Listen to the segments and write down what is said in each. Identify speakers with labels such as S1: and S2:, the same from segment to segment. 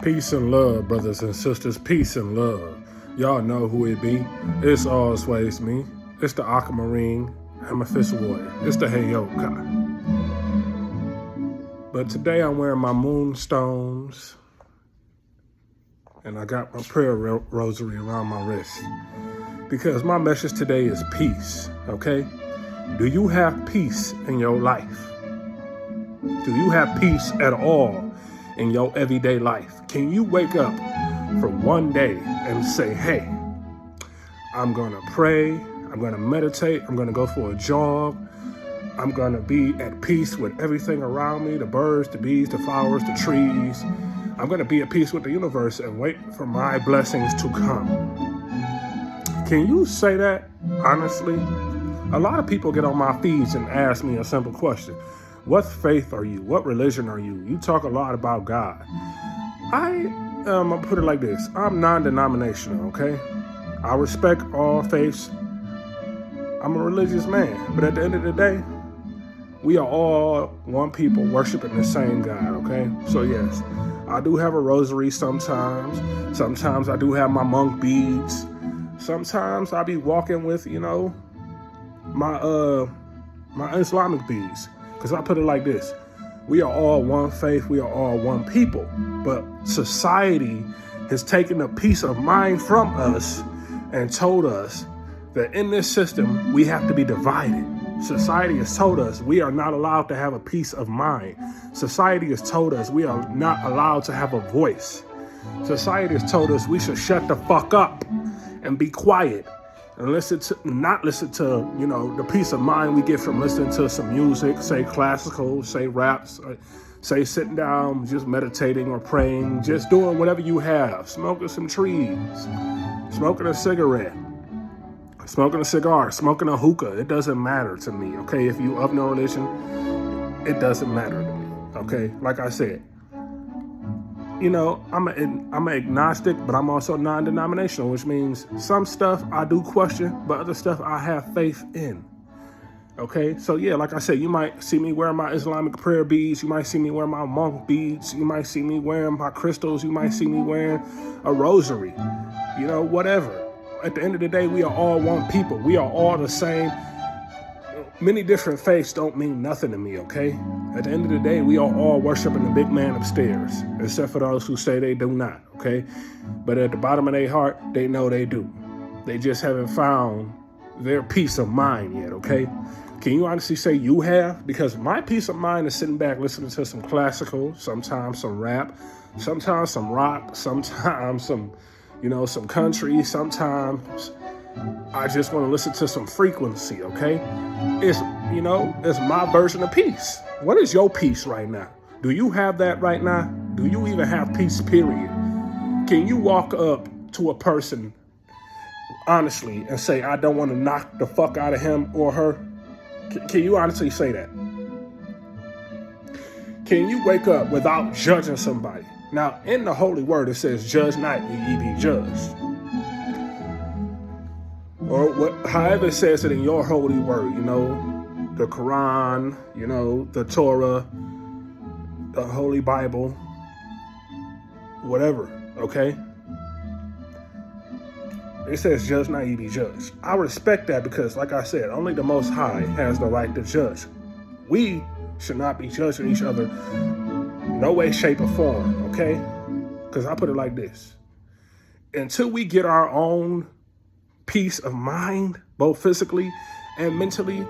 S1: Peace and love, brothers and sisters. Peace and love. Y'all know who it be. It's always me. It's the Aquamarine Amethyst Warrior. It's the Heyoka. But today I'm wearing my moonstones, and I got my prayer rosary around my wrist. Because my message today is peace, okay? Do you have peace in your life? Do you have peace at all in your everyday life? Can you wake up for one day and say, hey, I'm gonna pray, I'm gonna meditate, I'm gonna go for a jog, I'm gonna be at peace with everything around me, the birds, the bees, the flowers, the trees. I'm gonna be at peace with the universe and wait for my blessings to come. Can you say that honestly? A lot of people get on my feeds and ask me a simple question. What faith are you? What religion are you? You talk a lot about God. I'll put it like this. I'm non-denominational, okay? I respect all faiths. I'm a religious man. But at the end of the day, we are all one people worshiping the same God, okay? So yes, I do have a rosary sometimes. Sometimes I do have my monk beads. Sometimes I be walking with, my Islamic beads. Because I put it like this. We are all one faith. We are all one people. But society has taken a piece of mind from us and told us that in this system, we have to be divided. Society has told us we are not allowed to have a peace of mind. Society has told us we are not allowed to have a voice. Society has told us we should shut the fuck up and be quiet and not listen to, the peace of mind we get from listening to some music, say classical, say raps, say sitting down, just meditating or praying, just doing whatever you have, smoking some trees, smoking a cigarette, smoking a cigar, smoking a hookah. It doesn't matter to me, okay? If you of no religion, it doesn't matter to me, okay? Like I said, I'm an agnostic, but I'm also non-denominational, which means some stuff I do question, but other stuff I have faith in. Okay, so yeah, like I said, you might see me wearing my Islamic prayer beads. You might see me wearing my monk beads. You might see me wearing my crystals. You might see me wearing a rosary, whatever. At the end of the day, we are all one people. We are all the same. Many different faiths don't mean nothing to me, okay? At the end of the day, we are all worshiping the big man upstairs, except for those who say they do not, okay? But at the bottom of their heart, they know they do. They just haven't found their peace of mind yet, okay? Can you honestly say you have? Because my peace of mind is sitting back listening to some classical, sometimes some rap, sometimes some rock, sometimes some country, sometimes I just want to listen to some frequency, okay? It's my version of peace. What is your peace right now? Do you have that right now? Do you even have peace, period? Can you walk up to a person honestly and say, I don't want to knock the fuck out of him or her? Can you honestly say that? Can you wake up without judging somebody? Now, in the Holy Word, it says, judge not, ye be judged. Or however it says it in your holy word, the Quran, the Torah, the Holy Bible, whatever, okay? It says, judge not, ye be judged. I respect that because, like I said, only the Most High has the right to judge. We should not be judging each other, no way, shape, or form, okay? Because I put it like this. Until we get our own peace of mind, both physically and mentally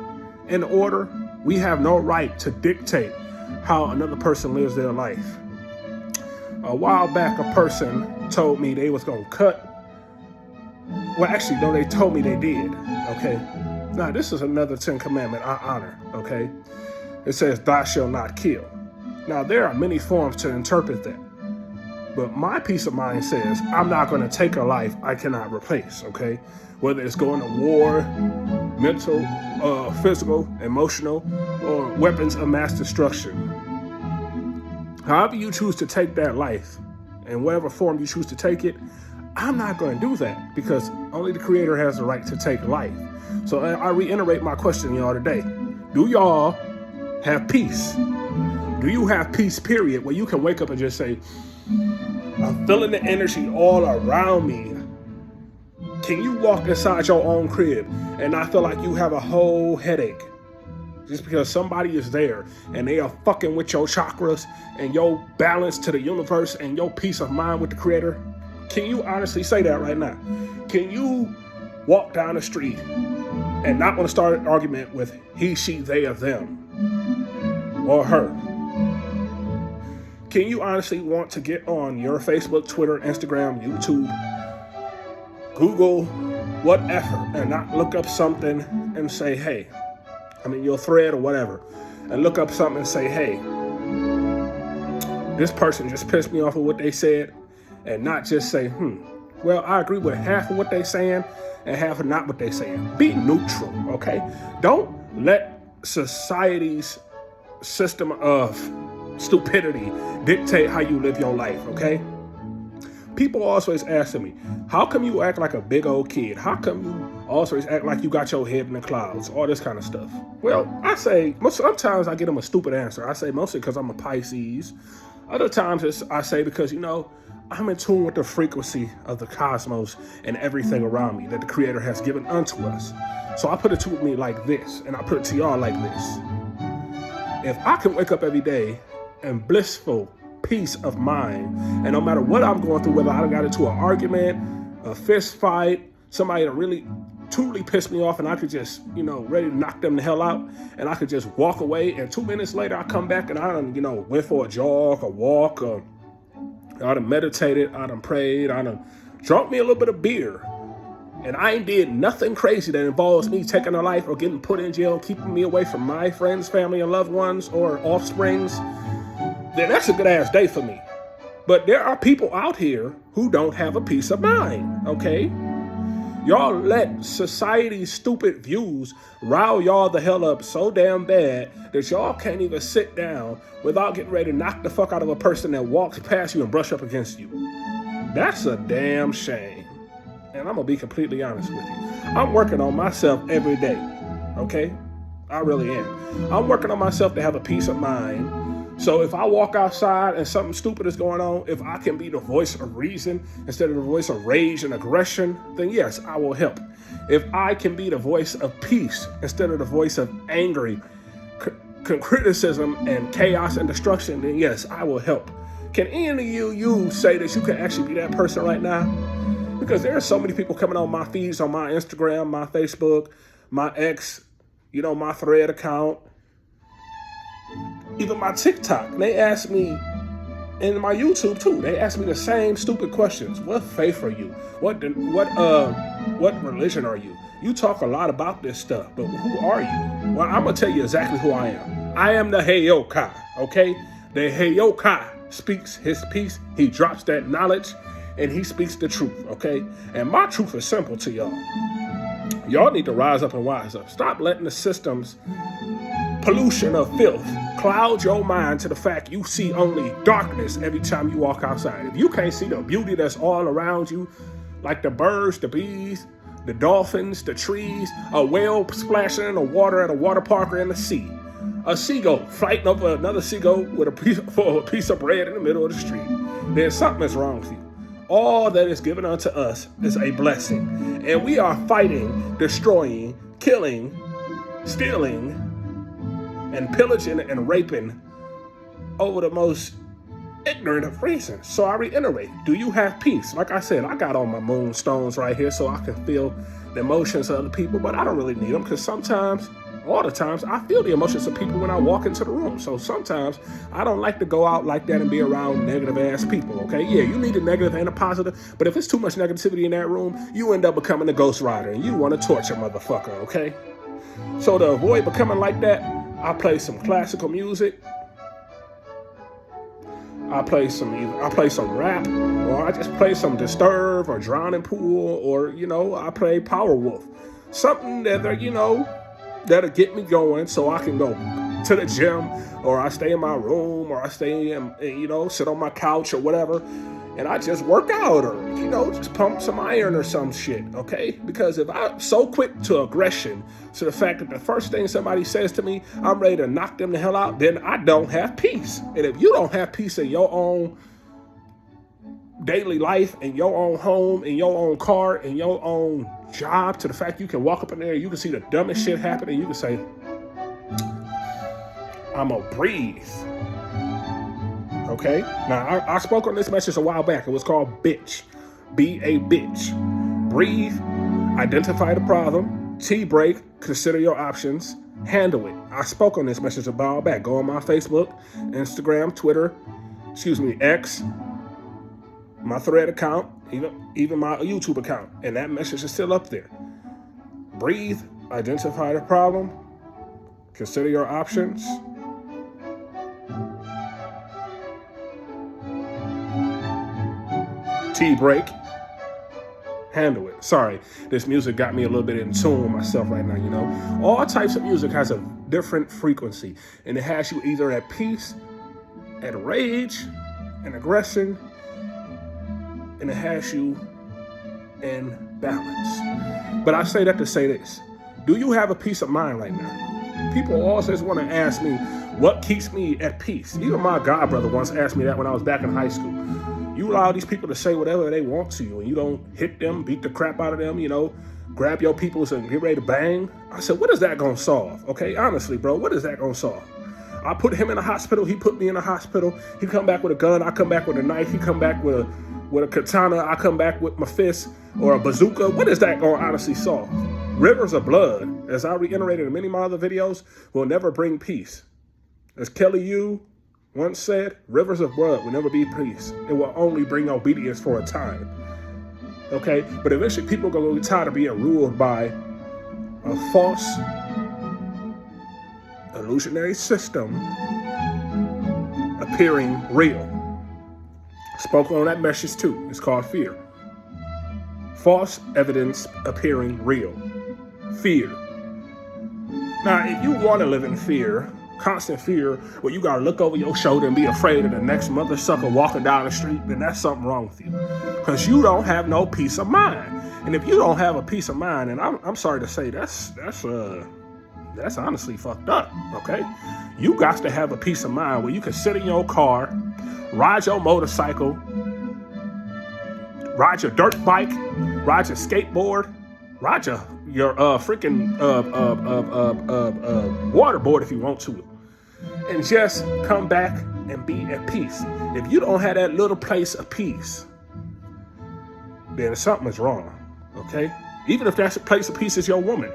S1: in order, we have no right to dictate how another person lives their life. A while back, a person told me they was going to cut. Well, actually, no, they told me they did, okay? Now, this is another 10 commandment I honor, okay? It says, thou shalt not kill. Now, there are many forms to interpret that. But my peace of mind says, I'm not going to take a life I cannot replace, okay? Whether it's going to war, mental, physical, emotional, or weapons of mass destruction. However you choose to take that life, in whatever form you choose to take it, I'm not going to do that because only the Creator has the right to take life. So I reiterate my question to y'all today. Do y'all have peace? Do you have peace, period, where you can wake up and just say, I'm feeling the energy all around me? Can you walk inside your own crib and not feel like you have a whole headache just because somebody is there and they are fucking with your chakras and your balance to the universe and your peace of mind with the creator? Can you honestly say that right now? Can you walk down the street and not want to start an argument with he, she, they, or them, or her? Can you honestly want to get on your Facebook, Twitter, Instagram, YouTube, Google, whatever, and not look up something and say, hey, your thread or whatever, and look up something and say, hey, this person just pissed me off with what they said, and not just say, well, I agree with half of what they're saying and half of not what they're saying. Be neutral, okay? Don't let society's system of stupidity dictate how you live your life, okay? People always asking me, how come you act like a big old kid? How come you always act like you got your head in the clouds? All this kind of stuff. Well, I say, sometimes I get them a stupid answer. I say mostly because I'm a Pisces. Other times I say because, I'm in tune with the frequency of the cosmos and everything around me that the creator has given unto us. So I put it to me like this, and I put it to y'all like this. If I can wake up every day in blissful peace of mind, and no matter what I'm going through, whether I got into an argument, a fist fight, somebody that really truly pissed me off, and I could just, ready to knock them the hell out, and I could just walk away, and 2 minutes later I come back and I done, went for a jog, a walk, or I done meditated, I done prayed, I done drunk me a little bit of beer, and I ain't did nothing crazy that involves me taking a life or getting put in jail, keeping me away from my friends, family, and loved ones or offsprings, then that's a good ass day for me. But there are people out here who don't have a peace of mind, okay? Y'all let society's stupid views rile y'all the hell up so damn bad that y'all can't even sit down without getting ready to knock the fuck out of a person that walks past you and brush up against you. That's a damn shame. And I'm gonna be completely honest with you. I'm working on myself every day, okay? I really am. I'm working on myself to have a peace of mind. So if I walk outside and something stupid is going on, if I can be the voice of reason instead of the voice of rage and aggression, then yes, I will help. If I can be the voice of peace instead of the voice of angry, criticism and chaos and destruction, then yes, I will help. Can any of you say that you can actually be that person right now? Because there are so many people coming on my feeds, on my Instagram, my Facebook, my X, my Thread account, even my TikTok. They ask me, and my YouTube too, they ask me the same stupid questions. What faith are you? What religion are you? You talk a lot about this stuff, but who are you? Well, I'm gonna tell you exactly who I am. I am the Heyoka, okay? The Heyoka speaks his peace. He drops that knowledge, and he speaks the truth, okay? And my truth is simple to y'all. Y'all need to rise up and wise up. Stop letting the system's pollution of filth cloud your mind to the fact you see only darkness every time you walk outside. If you can't see the beauty that's all around you, like the birds, the bees, the dolphins, the trees, a whale splashing in the water at a water park or in the sea, a seagull fighting over another seagull with a piece of bread in the middle of the street, then something is wrong with you. All that is given unto us is a blessing. And we are fighting, destroying, killing, stealing, and pillaging and raping over the most ignorant of reasons. So I reiterate, do you have peace? Like I said, I got all my moonstones right here so I can feel the emotions of other people, but I don't really need them because sometimes, all the times, I feel the emotions of people when I walk into the room. So sometimes I don't like to go out like that and be around negative ass people, okay? Yeah, you need a negative and a positive, but if it's too much negativity in that room, you end up becoming a ghost rider and you want to torture motherfucker, okay? So to avoid becoming like that, I play some classical music. I play some rap, or I just play some Disturbed or Drowning Pool, or I play Powerwolf. Something that that'll get me going so I can go to the gym, or I stay in my room, or I stay in, sit on my couch or whatever, and I just work out or, just pump some iron or some shit, okay? Because if I'm so quick to aggression, to the fact that the first thing somebody says to me, I'm ready to knock them the hell out, then I don't have peace. And if you don't have peace in your own daily life, in your own home, in your own car, in your own job, to the fact you can walk up in there, you can see the dumbest shit happen, and you can say, I'm gonna breathe. Okay? Now, I spoke on this message a while back. It was called bitch. Be a bitch. Breathe. Identify the problem. T-break. Consider your options. Handle it. I spoke on this message a while back. Go on my Facebook, Instagram, Twitter, X, my Thread account, even my YouTube account. And that message is still up there. Breathe. Identify the problem. Consider your options. T-break. Handle it. Sorry, this music got me a little bit in tune with myself right now, All types of music has a different frequency, and it has you either at peace, at rage, and aggression, and it has you in balance. But I say that to say this. Do you have a peace of mind right now? People always want to ask me, what keeps me at peace? Even my god brother once asked me that when I was back in high school. You allow these people to say whatever they want to you, and you don't hit them, beat the crap out of them, grab your peoples and get ready to bang. I said, what is that going to solve? Okay, honestly, bro, what is that going to solve? I put him in the hospital. He put me in the hospital. He come back with a gun. I come back with a knife. He come back with a katana. I come back with my fist or a bazooka. What is that going to honestly solve? Rivers of blood, as I reiterated in many of my other videos, will never bring peace. As Kelly Yu once said, rivers of blood will never be peace. It will only bring obedience for a time. Okay? But eventually people are going to be tired of being ruled by a false, illusionary system appearing real. Spoke on that message too. It's called fear. False evidence appearing real. Fear. Now, if you want to live in fear, constant fear, where you gotta look over your shoulder and be afraid of the next mother sucker walking down the street, then that's something wrong with you. Because you don't have no peace of mind. And if you don't have a peace of mind, and I'm sorry to say, that's honestly fucked up, okay? You got to have a peace of mind where you can sit in your car, ride your motorcycle, ride your dirt bike, ride your skateboard, ride your freaking waterboard if you want to, and just come back and be at peace. If you don't have that little place of peace, then something is wrong, okay? Even if that place of peace is your woman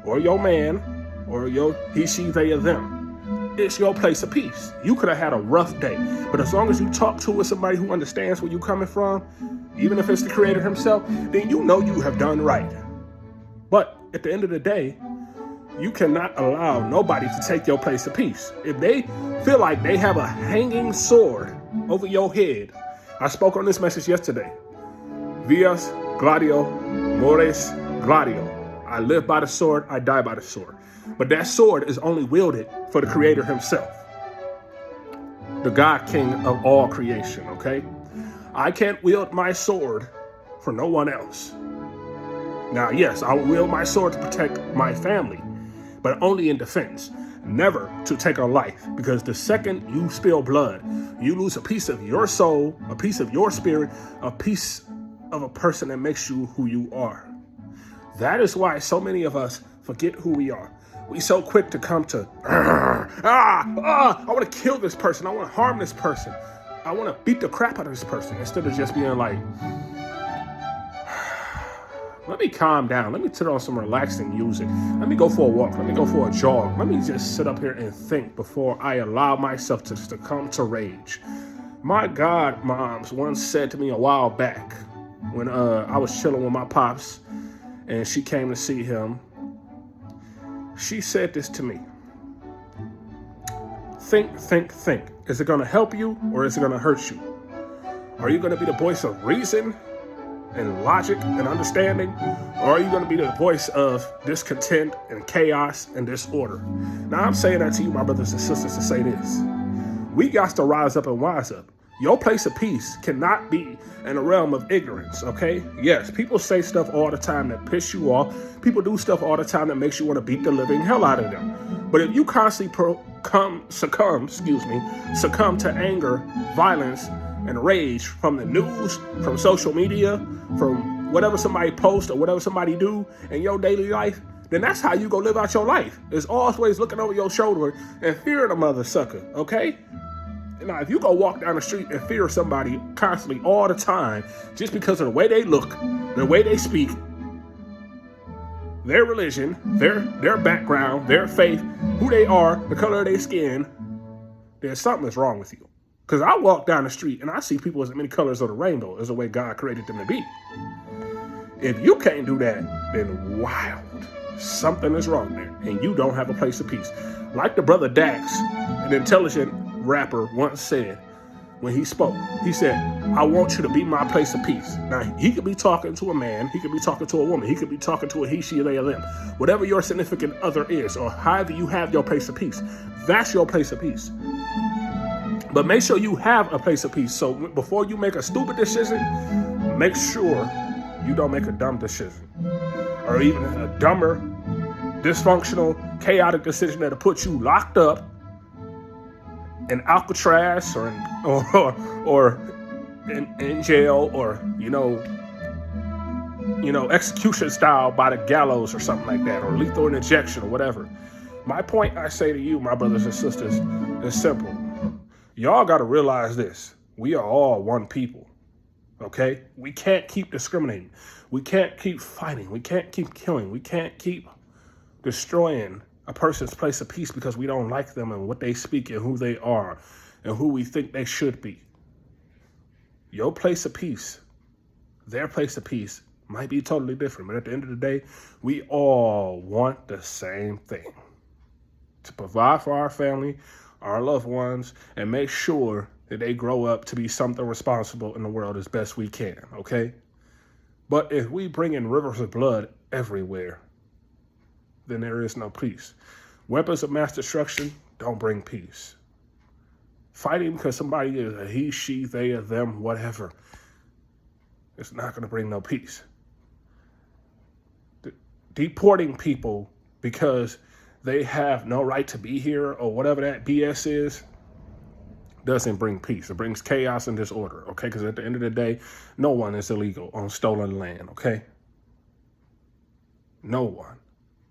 S1: or your man or your he, she, they, or them, it's your place of peace. You could have had a rough day, but as long as you talk to somebody who understands where you're coming from, even if it's the Creator himself, then you know you have done right. But at the end of the day, you cannot allow nobody to take your place of peace. If they feel like they have a hanging sword over your head, I spoke on this message yesterday. Vias gladio, mores gladio. I live by the sword, I die by the sword. But that sword is only wielded for the Creator himself, the God King of all creation, okay? I can't wield my sword for no one else. Now, yes, I will wield my sword to protect my family, but only in defense, never to take a life, because the second you spill blood, you lose a piece of your soul, a piece of your spirit, a piece of a person that makes you who you are. That is why so many of us forget who we are. We so quick to come to, I want to kill this person. I want to harm this person. I want to beat the crap out of this person, instead of just being like, let me calm down. Let me turn on some relaxing music. Let me go for a walk. Let me go for a jog. Let me just sit up here and think before I allow myself to succumb to rage. My godmoms once said to me a while back when I was chilling with my pops and she came to see him. She said this to me. Think, think, think. Is it going to help you or is it going to hurt you? Are you going to be the voice of reason and logic and understanding, or are you going to be the voice of discontent and chaos and disorder? Now, I'm saying that to you, my brothers and sisters, to say this. We got to rise up and wise up. Your place of peace cannot be in a realm of ignorance, okay? Yes, people say stuff all the time that piss you off. People do stuff all the time that makes you want to beat the living hell out of them. But if you constantly succumb to anger, violence, and rage from the news, from social media, from whatever somebody posts or whatever somebody do in your daily life, then that's how you go live out your life. It's always looking over your shoulder and fearing a mother sucker, okay? Now, if you go walk down the street and fear somebody constantly all the time just because of the way they look, the way they speak, their religion, their background, their faith, who they are, the color of their skin, then something is wrong with you. Because I walk down the street and I see people as many colors of the rainbow as the way God created them to be. If you can't do that, then wow, something is wrong there, and you don't have a place of peace. Like the brother Dax, an intelligent rapper, once said when he spoke, he said, I want you to be my place of peace. Now, he could be talking to a man, he could be talking to a woman, he could be talking to a he, she, they, or them. Whatever your significant other is, or however you have your place of peace, that's your place of peace. But make sure you have a place of peace. So before you make a stupid decision, make sure you don't make a dumb decision, or even a dumber, dysfunctional, chaotic decision that'll put you locked up in Alcatraz or in jail, or execution style by the gallows or something like that, or lethal injection or whatever. My point I say to you, my brothers and sisters, is simple. Y'all got to realize this: we are all one people. Okay? We can't keep discriminating. We can't keep fighting. We can't keep killing. We can't keep destroying a person's place of peace because we don't like them and what they speak and who they are and who we think they should be. Your place of peace, their place of peace might be totally different, but at the end of the day, we all want the same thing: to provide for our family, our loved ones, and make sure that they grow up to be something responsible in the world as best we can, okay? But if we bring in rivers of blood everywhere, then there is no peace. Weapons of mass destruction don't bring peace. Fighting because somebody is a he, she, they, or them, whatever, it's not going to bring no peace. Deporting people because they have no right to be here or whatever that BS is doesn't bring peace. It brings chaos and disorder, okay? Because at the end of the day, no one is illegal on stolen land, okay? No one.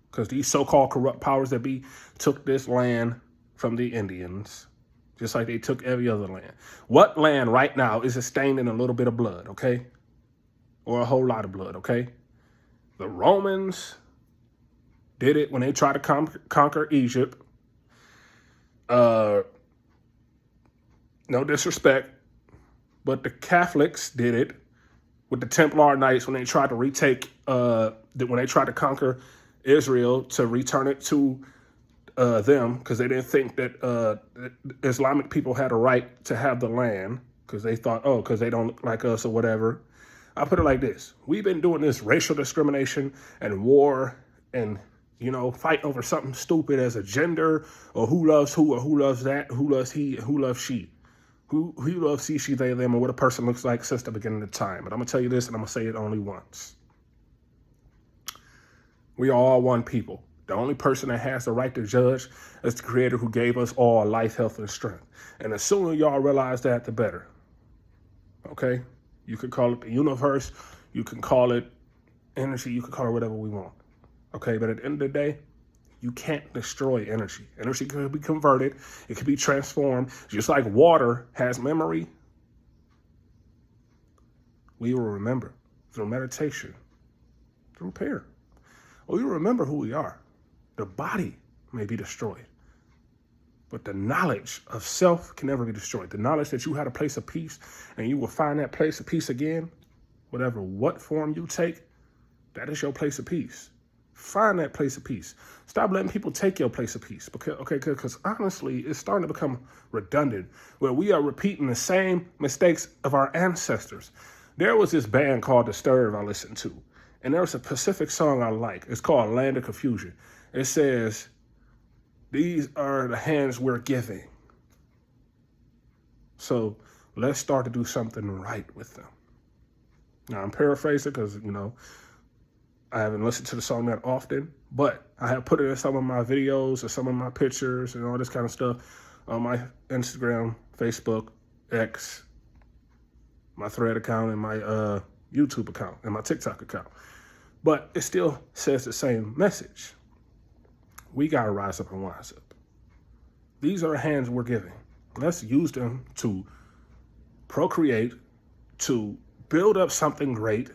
S1: Because these so-called corrupt powers that be took this land from the Indians, just like they took every other land. What land right now is stained in a little bit of blood, okay? Or a whole lot of blood, okay? The Romans did it when they tried to conquer Egypt. No disrespect, but the Catholics did it with the Templar Knights when they tried to when they tried to conquer Israel, to return it to them, because they didn't think that Islamic people had a right to have the land, because they thought, because they don't look like us or whatever. I put it like this: we've been doing this racial discrimination and war and fighting over something stupid as a gender, or who loves who, or who loves that, who loves he, who loves she, who loves he, she, they, them, or what a person looks like since the beginning of time. But I'm going to tell you this, and I'm going to say it only once. We are all one people. The only person that has the right to judge is the Creator who gave us all life, health, and strength. And the sooner y'all realize that, the better. Okay? You can call it the universe. You can call it energy. You can call it whatever we want. Okay? But at the end of the day, you can't destroy energy. Energy can be converted. It can be transformed. Just like water has memory, we will remember through meditation, through prayer. We will remember who we are. The body may be destroyed, but the knowledge of self can never be destroyed. The knowledge that you had a place of peace and you will find that place of peace again, what form you take, that is your place of peace. Find that place of peace. Stop letting people take your place of peace. Because honestly, it's starting to become redundant, where we are repeating the same mistakes of our ancestors. There was this band called Disturbed I listened to, and there was a Pacific song I like. It's called Land of Confusion. It says, "These are the hands we're giving." So Let's start to do something right with them. Now, I'm paraphrasing because, I haven't listened to the song that often, but I have put it in some of my videos and some of my pictures and all this kind of stuff on my Instagram, Facebook, X, my Thread account, and my YouTube account, and my TikTok account. But it still says the same message. We got to rise up and wise up. These are the hands we're giving. Let's use them to procreate, to build up something great,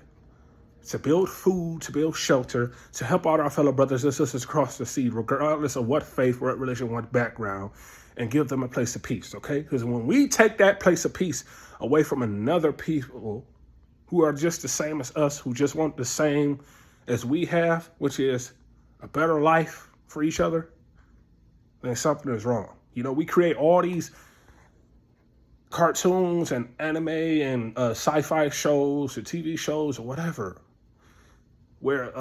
S1: to build food, to build shelter, to help out our fellow brothers and sisters across the sea, regardless of what faith, what religion, what background, and give them a place of peace, okay? Because when we take that place of peace away from another people who are just the same as us, who just want the same as we have, which is a better life for each other, then something is wrong. We create all these cartoons and anime and sci-fi shows or TV shows or whatever, where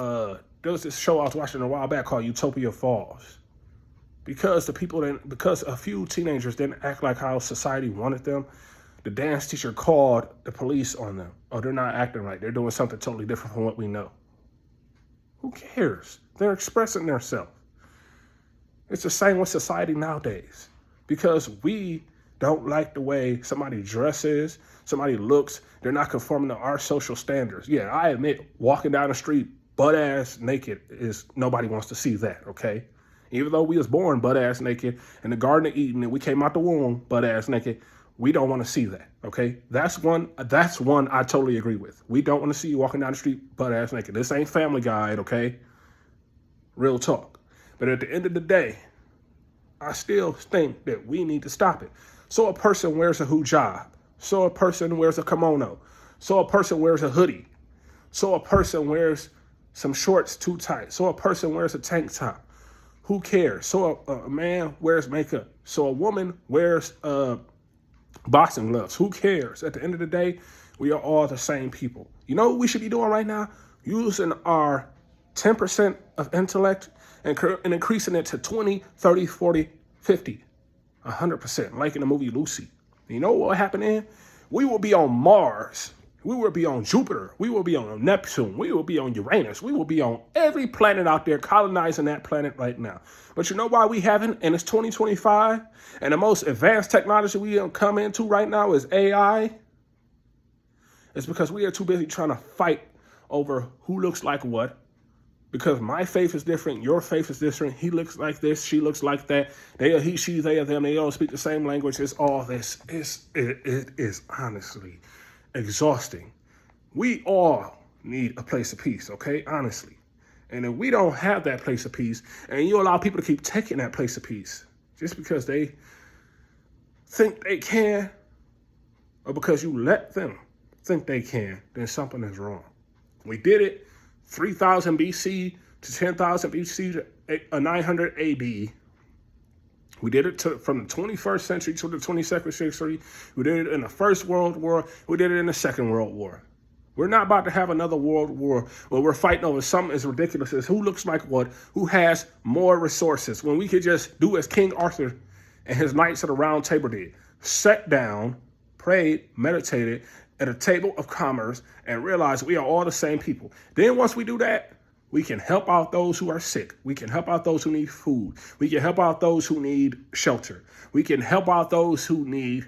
S1: there was this show I was watching a while back called Utopia Falls. Because a few teenagers didn't act like how society wanted them, the dance teacher called the police on them. Oh, they're not acting right. They're doing something totally different from what we know. Who cares? They're expressing themselves. It's the same with society nowadays. Because we don't like the way somebody dresses, somebody looks, they're not conforming to our social standards. Yeah, I admit, walking down the street butt-ass naked is, nobody wants to see that, okay? Even though we was born butt-ass naked in the Garden of Eden and we came out the womb butt-ass naked, we don't want to see that, okay? That's one I totally agree with. We don't want to see you walking down the street butt-ass naked. This ain't Family Guide, okay? Real talk. But at the end of the day, I still think that we need to stop it. So a person wears a hijab. So a person wears a kimono. So a person wears a hoodie. So a person wears some shorts too tight. So a person wears a tank top. Who cares? So a man wears makeup. So a woman wears boxing gloves. Who cares? At the end of the day, we are all the same people. You know what we should be doing right now? Using our 10% of intellect and increasing it to 20, 30, 40, 50, 100%, like in the movie Lucy. You know what will happen then? We will be on Mars. We will be on Jupiter. We will be on Neptune. We will be on Uranus. We will be on every planet out there, colonizing that planet right now. But you know why we haven't? And it's 2025, and the most advanced technology we come into right now is AI. It's because we are too busy trying to fight over who looks like what. Because my faith is different, your faith is different. He looks like this, she looks like that. They are he, she, they are them. They all speak the same language. It's all this. It is honestly exhausting. We all need a place of peace, okay? Honestly. And if we don't have that place of peace, and you allow people to keep taking that place of peace just because they think they can, or because you let them think they can, then something is wrong. We did it 3,000 BC to 10,000 BC to 900 AD. We did it from the 21st century to the 22nd century. We did it in the First World War. We did it in the Second World War. We're not about to have another world war where we're fighting over something as ridiculous as who looks like what, who has more resources, when we could just do as King Arthur and his knights of the Round Table did. Sat down, prayed, meditated at a table of commerce, and realize we are all the same people. Then once we do that, we can help out those who are sick. We can help out those who need food. We can help out those who need shelter. We can help out those who need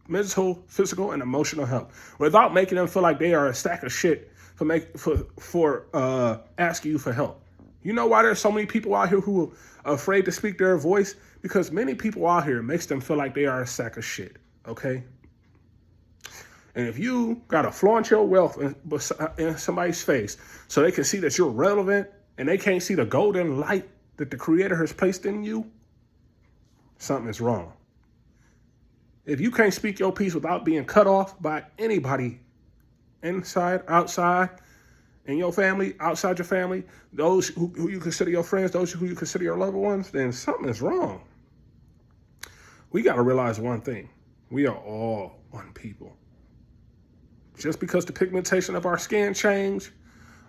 S1: mental, physical, and emotional help without making them feel like they are a stack of shit for asking you for help. You know why there's so many people out here who are afraid to speak their voice? Because many people out here makes them feel like they are a sack of shit, okay? And if you got to flaunt your wealth in somebody's face so they can see that you're relevant and they can't see the golden light that the Creator has placed in you, something is wrong. If you can't speak your piece without being cut off by anybody, inside, outside, in your family, outside your family, those who you consider your friends, those who you consider your loved ones, then something is wrong. We got to realize one thing. We are all one people. Just because the pigmentation of our skin change,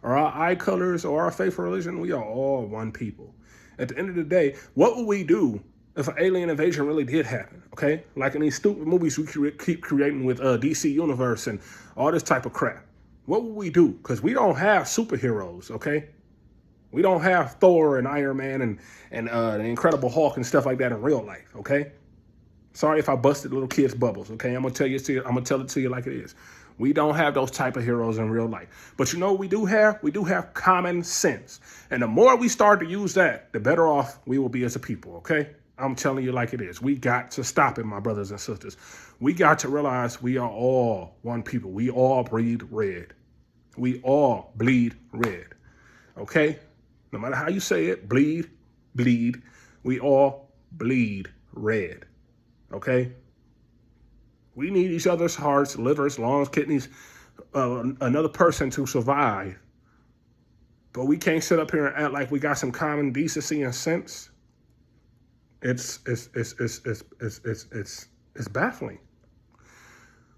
S1: or our eye colors, or our faith or religion, we are all one people. At the end of the day, what will we do if an alien invasion really did happen, okay? Like in these stupid movies we keep creating with DC Universe and all this type of crap. What would we do? Because we don't have superheroes, okay? We don't have Thor and Iron Man and the Incredible Hulk and stuff like that in real life, okay? Sorry if I busted little kids' bubbles, okay? I'm gonna tell it to you like it is. We don't have those type of heroes in real life. But you know what we do have? We do have common sense. And the more we start to use that, the better off we will be as a people, okay? I'm telling you like it is. We got to stop it, my brothers and sisters. We got to realize we are all one people. We all bleed red. We all bleed red, okay? No matter how you say it, bleed, we all bleed red, okay? We need each other's hearts, livers, lungs, kidneys, another person to survive. But we can't sit up here and act like we got some common decency and sense. It's baffling.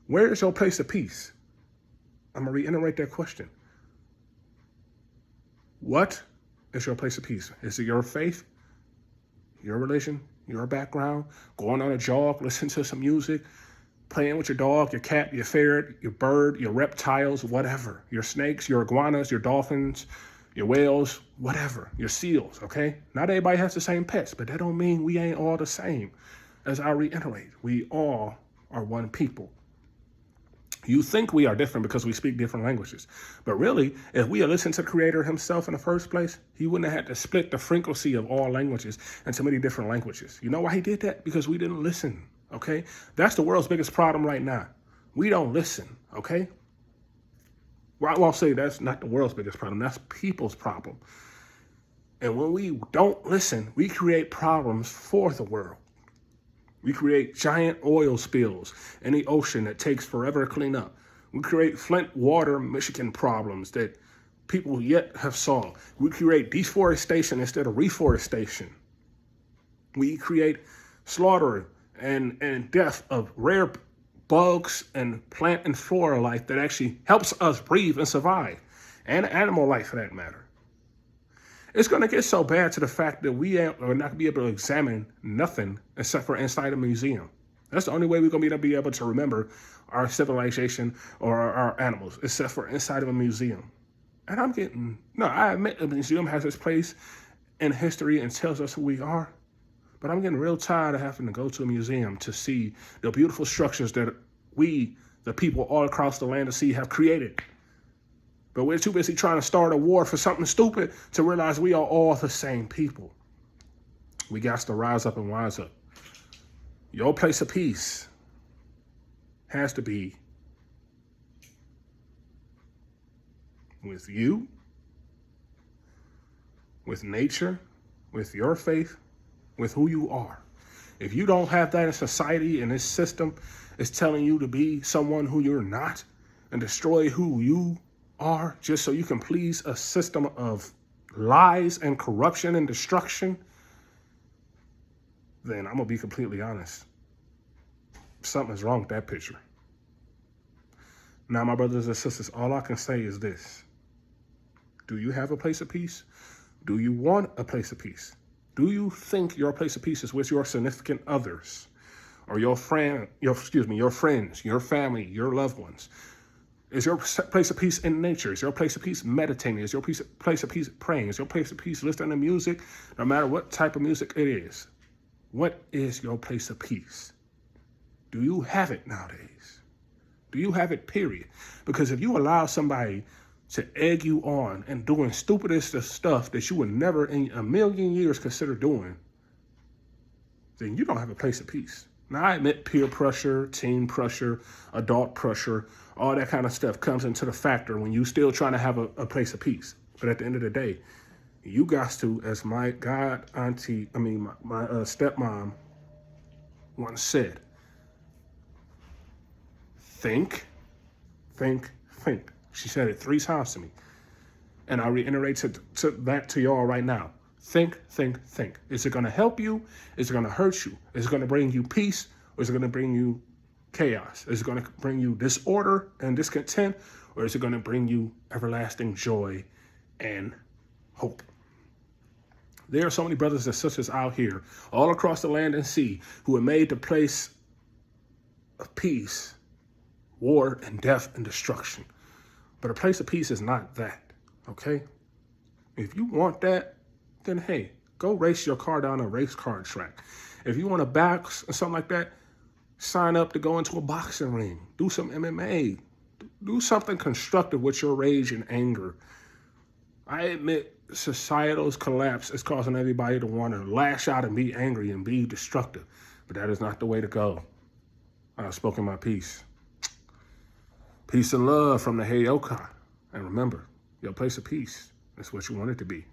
S1: Where is your place of peace? I'm gonna reiterate that question. What is your place of peace? Is it your faith, your religion, your background, going on a jog, listening to some music, playing with your dog, your cat, your ferret, your bird, your reptiles, whatever, your snakes, your iguanas, your dolphins, your whales, whatever, your seals, okay? Not everybody has the same pets, but that don't mean we ain't all the same. As I reiterate, we all are one people. You think we are different because we speak different languages. But really, if we had listened to the Creator himself in the first place, he wouldn't have had to split the frequency of all languages into many different languages. You know why he did that? Because we didn't listen, okay? That's the world's biggest problem right now. We don't listen, okay? Well, I won't say that's not the world's biggest problem. That's people's problem. And when we don't listen, we create problems for the world. We create giant oil spills in the ocean that takes forever to clean up. We create Flint water, Michigan problems that people yet have solved. We create deforestation instead of reforestation. We create slaughter and death of rare bugs and plant and flora life that actually helps us breathe and survive, and animal life for that matter. It's going to get so bad to the fact that we are not going to be able to examine nothing except for inside a museum. That's the only way we're going to be able to remember our civilization or our animals, except for inside of a museum. And I admit a museum has its place in history and tells us who we are, but I'm getting real tired of having to go to a museum to see the beautiful structures that we, the people all across the land of sea, have created. But we're too busy trying to start a war for something stupid to realize we are all the same people. We got to rise up and wise up. Your place of peace has to be with you, with nature, with your faith, with who you are. If you don't have that in society and this system is telling you to be someone who you're not and destroy who you are just so you can please a system of lies and corruption and destruction, then I'm going to be completely honest. Something's wrong with that picture. Now, my brothers and sisters, all I can say is this. Do you have a place of peace? Do you want a place of peace? Do you think your place of peace is with your significant others or your friends, your family, your loved ones? Is your place of peace in nature? Is your place of peace meditating? Is your place of peace praying? Is your place of peace listening to music, no matter what type of music it is? What is your place of peace? Do you have it nowadays? Do you have it, period? Because if you allow somebody to egg you on and doing stupidest of stuff that you would never in a million years consider doing, then you don't have a place of peace. Now, I admit peer pressure, teen pressure, adult pressure, all that kind of stuff comes into the factor when you still trying to have a place of peace. But at the end of the day, you got to, as my my stepmom once said, think. She said it 3 times to me. And I reiterate that to y'all right now. Think. Is it going to help you? Is it going to hurt you? Is it going to bring you peace? Or is it going to bring you chaos? Is it going to bring you disorder and discontent? Or is it going to bring you everlasting joy and hope? There are so many brothers and sisters out here, all across the land and sea, who have made the place of peace war and death and destruction. But a place of peace is not that, okay? If you want that, then hey, go race your car down a race car track. If you want to box or something like that, sign up to go into a boxing ring. Do some MMA. Do something constructive with your rage and anger. I admit societal's collapse is causing everybody to want to lash out and be angry and be destructive. But that is not the way to go. I've spoken my piece. Peace and love from the Heyoka. And remember, your place of peace is what you want it to be.